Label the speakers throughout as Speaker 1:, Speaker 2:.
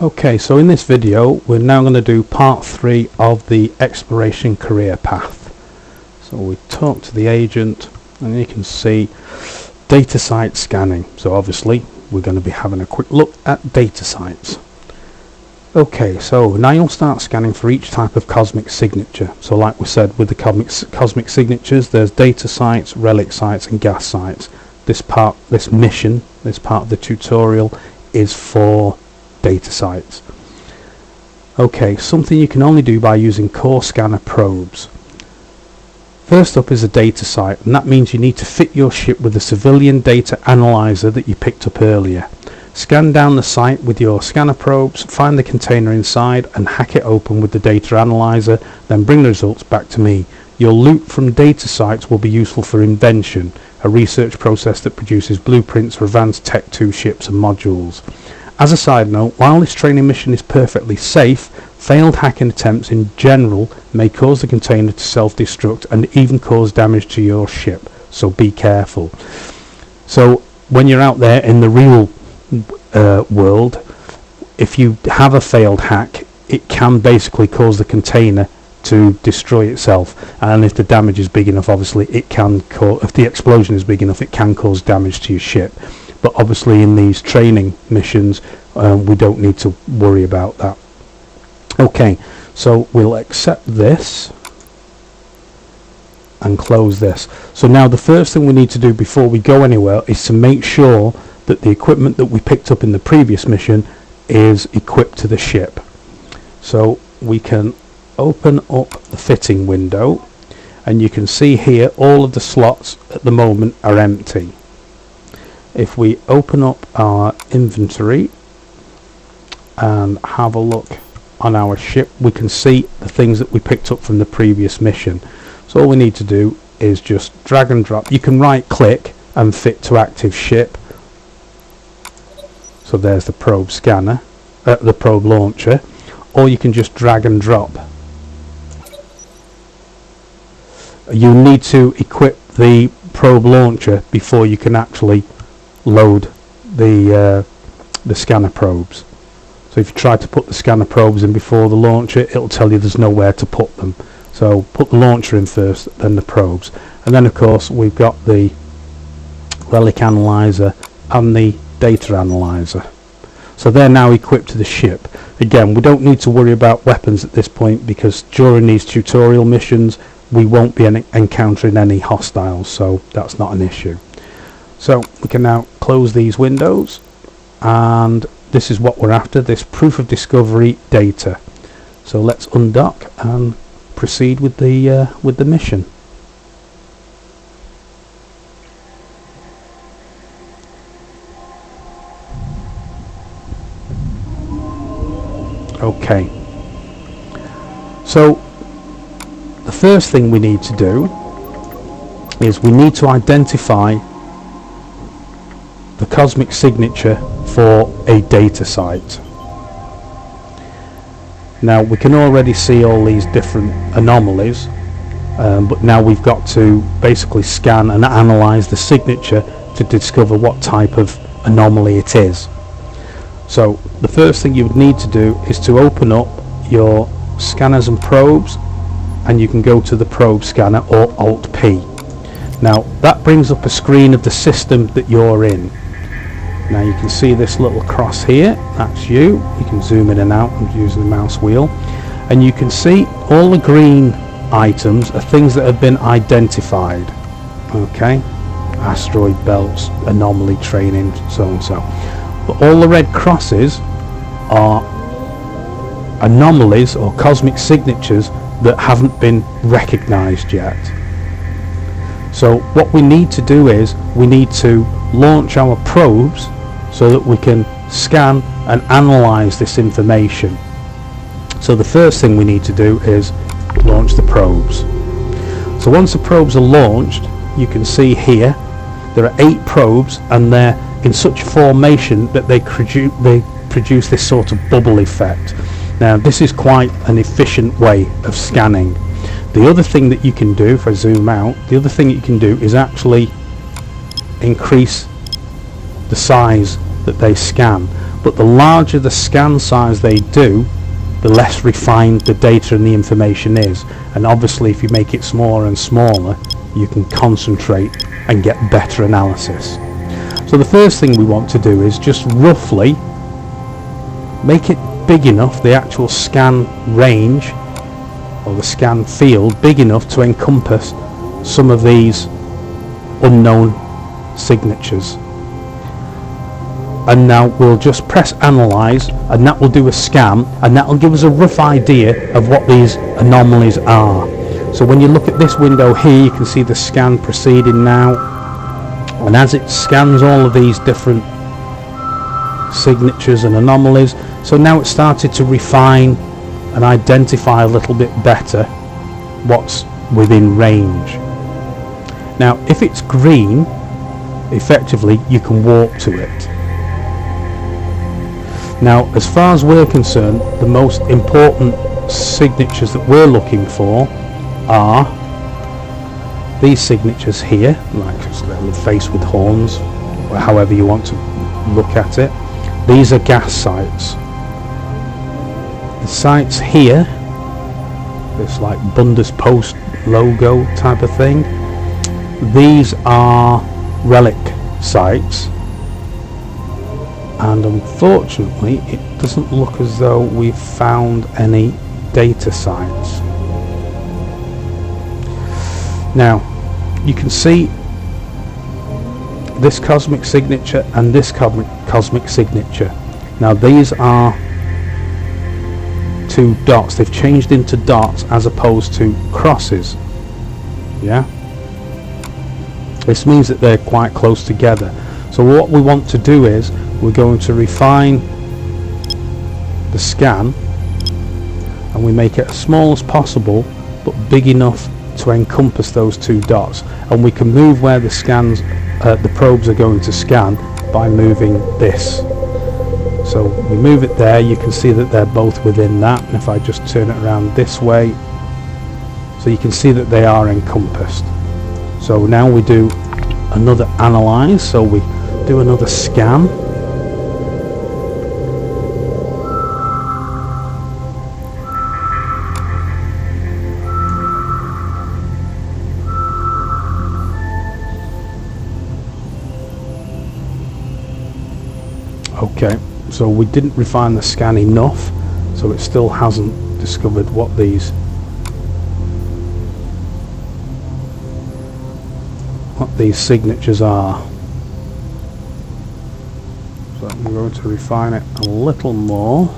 Speaker 1: Okay, so in this video we're now going to do part 3 of the exploration career path. So we talk to the agent and you can see data site scanning. So obviously we're going to be having a quick look at data sites. Okay, so now you'll start scanning for each type of cosmic signature. So like we said, with the cosmic signatures, there's data sites, relic sites and gas sites. This part of the tutorial is for data sites. Okay, something you can only do by using core scanner probes. First up is a data site, and that means you need to fit your ship with a civilian data analyzer that you picked up earlier. Scan down the site with your scanner probes, find the container inside and hack it open with the data analyzer, then bring the results back to me. Your loot from data sites will be useful for Invention, a research process that produces blueprints for advanced Tech 2 ships and modules. As a side note, while this training mission is perfectly safe, failed hacking attempts in general may cause the container to self-destruct and even cause damage to your ship, so be careful. So when you're out there in the real world, if you have a failed hack, it can basically cause the container to destroy itself, and if the damage is big enough, obviously it can cause, if the explosion is big enough, it can cause damage to your ship. But obviously in these training missions we don't need to worry about that. Okay, so we'll accept this and close this. So now the first thing we need to do before we go anywhere is to make sure that the equipment that we picked up in the previous mission is equipped to the ship. So we can open up the fitting window and you can see here all of the slots at the moment are empty. If we open up our inventory and have a look on our ship, we can see the things that we picked up from the previous mission. So all we need to do is just drag and drop. You can right click and fit to active ship. So there's the probe scanner, the probe launcher, or you can just drag and drop. You need to equip the probe launcher before you can actually load the scanner probes. So if you try to put the scanner probes in before the launcher, it'll tell you there's nowhere to put them. So put the launcher in first, then the probes, and then of course we've got the relic analyzer and the data analyzer. So they're now equipped to the ship. Again, we don't need to worry about weapons at this point because during these tutorial missions we won't be encountering any hostiles, so that's not an issue. So we can now close these windows, and this is what we're after, this proof of discovery data. So let's undock and proceed with the mission. Okay, so the first thing we need to do is we need to identify the cosmic signature for a data site. Now we can already see all these different anomalies, but now we've got to basically scan and analyze the signature to discover what type of anomaly it is. So the first thing you would need to do is to open up your scanners and probes, and you can go to the probe scanner or Alt P. Now that brings up a screen of the system that you're in. Now you can see this little cross here, that's you. You can zoom in and out using the mouse wheel, and you can see all the green items are things that have been identified. Okay, asteroid belts, anomaly training, so and so. But all the red crosses are anomalies or cosmic signatures that haven't been recognized yet. So what we need to do is we need to launch our probes so that we can scan and analyze this information. So the first thing we need to do is launch the probes. So once the probes are launched, you can see here there are 8 probes, and they're in such formation that they produce this sort of bubble effect. Now this is quite an efficient way of scanning. The other thing that you can do, if I zoom out, the other thing you can do is actually increase the size that they scan. but the larger the scan size they do, the less refined the data and the information is. And obviously if you make it smaller and smaller, you can concentrate and get better analysis. So the first thing we want to do is just roughly make it big enough, the actual scan range or the scan field big enough to encompass some of these unknown signatures. And now we'll just press analyze, and that will do a scan, and that will give us a rough idea of what these anomalies are. So when you look at this window here, you can see the scan proceeding now, and as it scans all of these different signatures and anomalies, so now it's started to refine and identify a little bit better what's within range. Now if it's green, effectively you can walk to it. Now as far as we're concerned, the most important signatures that we're looking for are these signatures here, like the face with horns, or however you want to look at it. These are gas sites. The sites here, this like Bundespost logo type of thing, these are relic sites, and unfortunately it doesn't look as though we've found any data sites. Now you can see this cosmic signature and this cosmic signature. Now these are two dots. They've changed into dots as opposed to crosses. Yeah, this means that they're quite close together. So what we want to do is we're going to refine the scan, and we make it as small as possible but big enough to encompass those two dots, and we can move where the scans the probes are going to scan by moving this. So we move it there, you can see that they're both within that, and if I just turn it around this way, so you can see that they are encompassed. So now we do another analyze, so we do another scan. Okay, so we didn't refine the scan enough, so it still hasn't discovered what these signatures are. So I'm going to refine it a little more,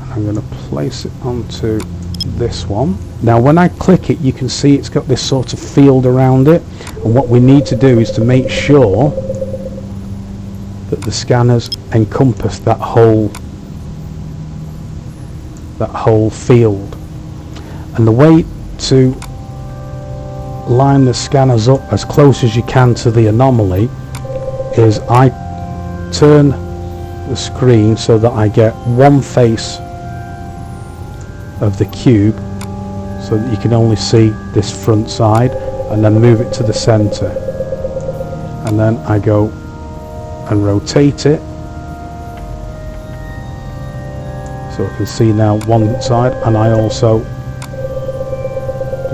Speaker 1: and I'm going to place it onto this one. Now when I click it, you can see it's got this sort of field around it, and what we need to do is to make sure that the scanners encompass that whole field. And the way to line the scanners up as close as you can to the anomaly is I turn the screen so that I get one face of the cube, so that you can only see this front side, and then move it to the center, and then I go and rotate it so I can see now one side, and I also do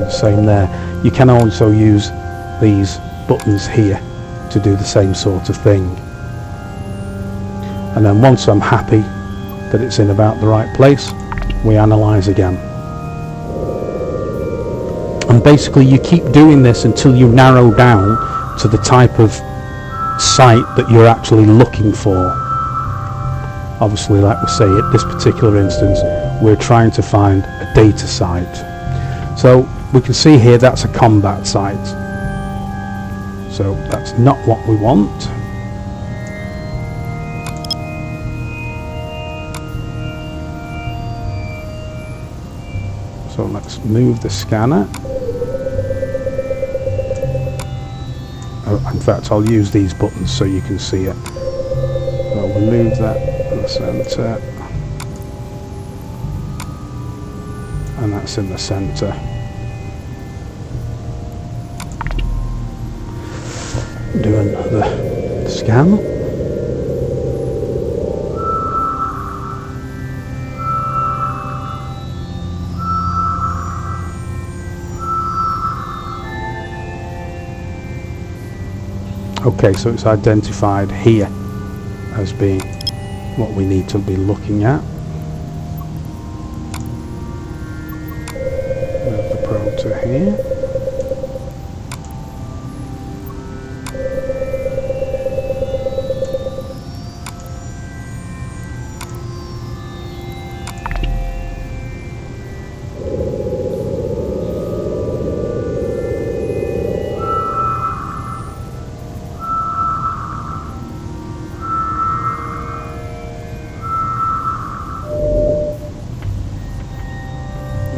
Speaker 1: the same there. You can also use these buttons here to do the same sort of thing, and then once I'm happy that it's in about the right place, we analyze again. And basically you keep doing this until you narrow down to the type of site that you're actually looking for. Obviously, like we say, at this particular instance we're trying to find a data site. So we can see here that's a combat site, so that's not what we want. So let's move the scanner. In fact, I'll use these buttons so you can see it. I'll remove that in the center, and that's in the center. Do another scan. Okay, so it's identified here as being what we need to be looking at. Move the probe to here.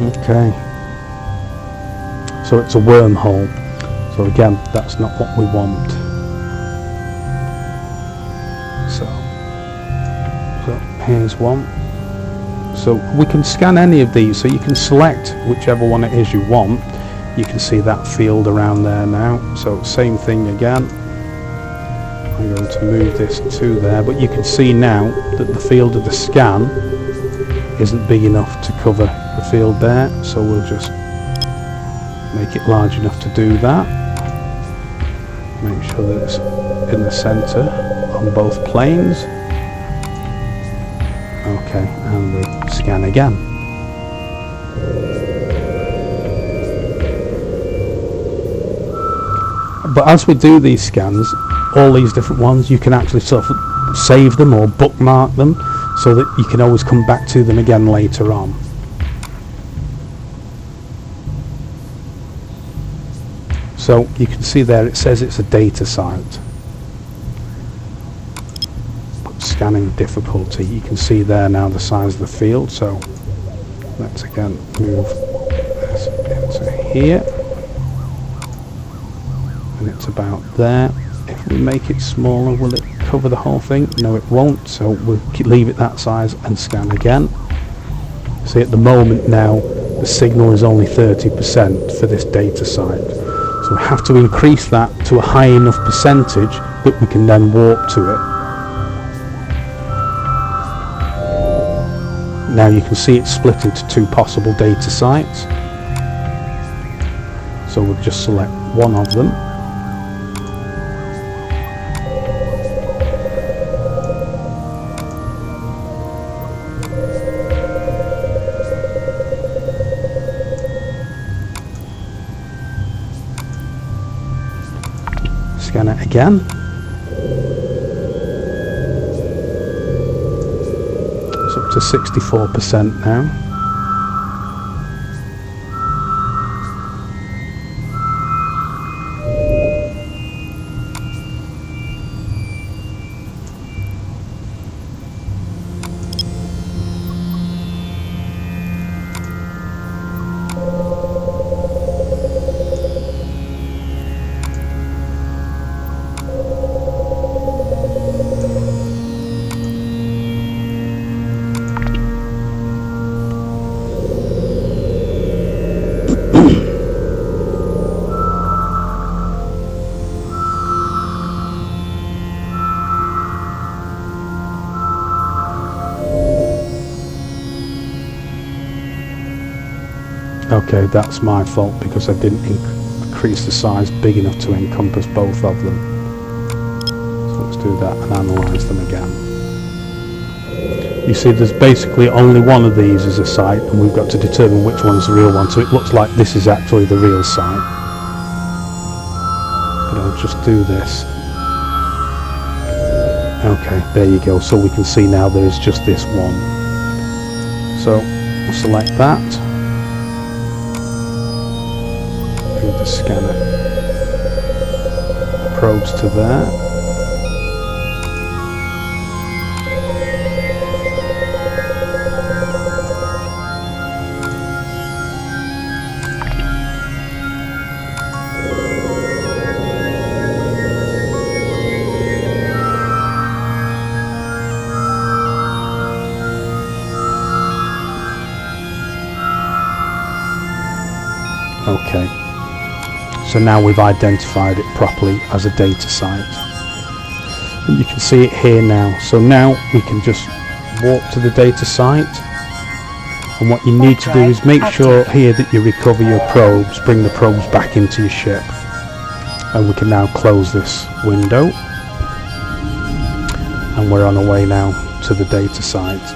Speaker 1: Okay, so it's a wormhole, so again that's not what we want. So here's one. So we can scan any of these, so you can select whichever one it is you want. You can see that field around there now, so same thing again. I'm going to move this to there, but you can see now that the field of the scan isn't big enough to cover the field there, so we'll just make it large enough to do that. Make sure that it's in the center on both planes. Okay, and we scan again. But as we do these scans, all these different ones, you can actually sort of save them or bookmark them, so that you can always come back to them again later on. So you can see there it says it's a data site. But scanning difficulty, you can see there now the size of the field, so let's again move this into here. And it's about there. If we make it smaller, will it cover the whole thing? No, it won't, so we'll leave it that size and scan again. See, at the moment now the signal is only 30% for this data site, so we have to increase that to a high enough percentage that we can then warp to it. Now you can see it's split into two possible data sites, so we'll just select one of them. Scan it again. It's up to 64% now. Okay, that's my fault because I didn't increase the size big enough to encompass both of them. So let's do that and analyse them again. You see there's basically only one of these as a site, and we've got to determine which one's the real one, so it looks like this is actually the real site. But I'll just do this. Okay, there you go, so we can see now there's just this one. So we'll select that. Move the scanner probes to there. Okay, so now we've identified it properly as a data site. And you can see it here now. So now we can just warp to the data site. And what you need to do is make sure here that you recover your probes, bring the probes back into your ship. and we can now close this window, and we're on our way now to the data site.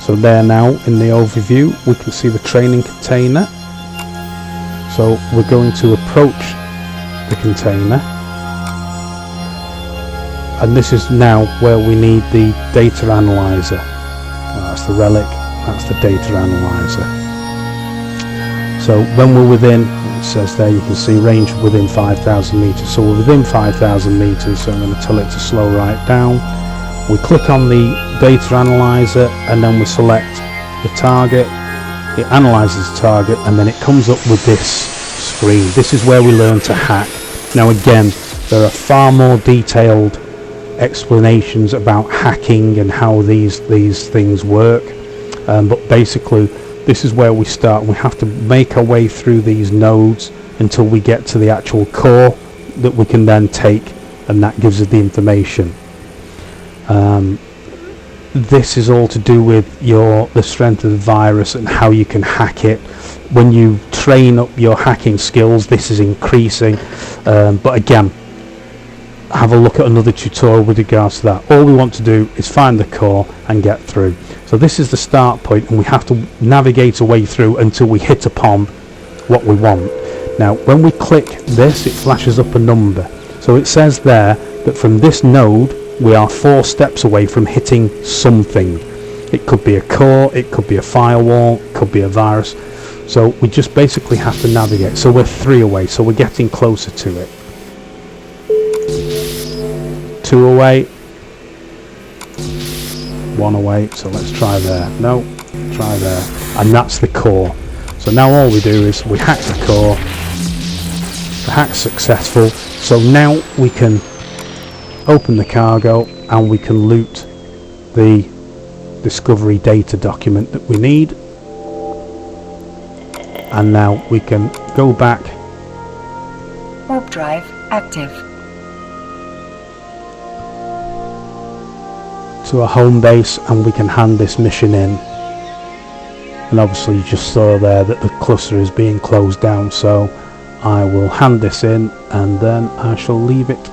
Speaker 1: So there now in the overview we can see the training container. So we're going to approach the container, and this is now where we need the data analyzer. That's the relic, that's the data analyzer. So when we're within, it says there, you can see range within 5,000 meters. So we're within 5,000 meters, so I'm going to tell it to slow right down. We click on the data analyzer and then we select the target. It analyzes the target and then it comes up with this screen. This is where we learn to hack. Now again, there are far more detailed explanations about hacking and how these things work, but basically this is where we start. We have to make our way through these nodes until we get to the actual core that we can then take, and that gives us the information. This is all to do with the strength of the virus and how you can hack it. When you train up your hacking skills, this is increasing, but again, have a look at another tutorial with regards to that. All we want to do is find the core and get through. So this is the start point, and we have to navigate our way through until we hit upon what we want. Now when we click this, it flashes up a number. So it says there that from this node we are 4 steps away from hitting something. It could be a core, it could be a firewall, it could be a virus. So we just basically have to navigate. So we're 3 away, so we're getting closer to it. 2 away, 1 away, so let's try there. No, try there. And that's the core. So now all we do is we hack the core. The hack's successful. So now we can open the cargo and we can loot the discovery data document that we need, and now we can go back.
Speaker 2: Warp drive active.
Speaker 1: To our home base, and we can hand this mission in. And obviously you just saw there that the cluster is being closed down, so I will hand this in and then I shall leave it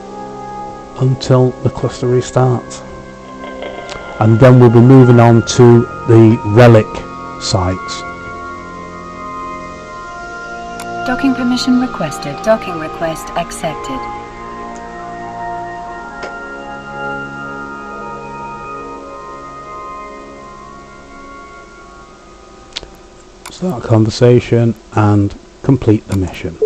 Speaker 1: until the cluster restarts, and then we'll be moving on to the relic sites.
Speaker 2: Docking permission requested. Docking request accepted.
Speaker 1: Start a conversation and complete the mission.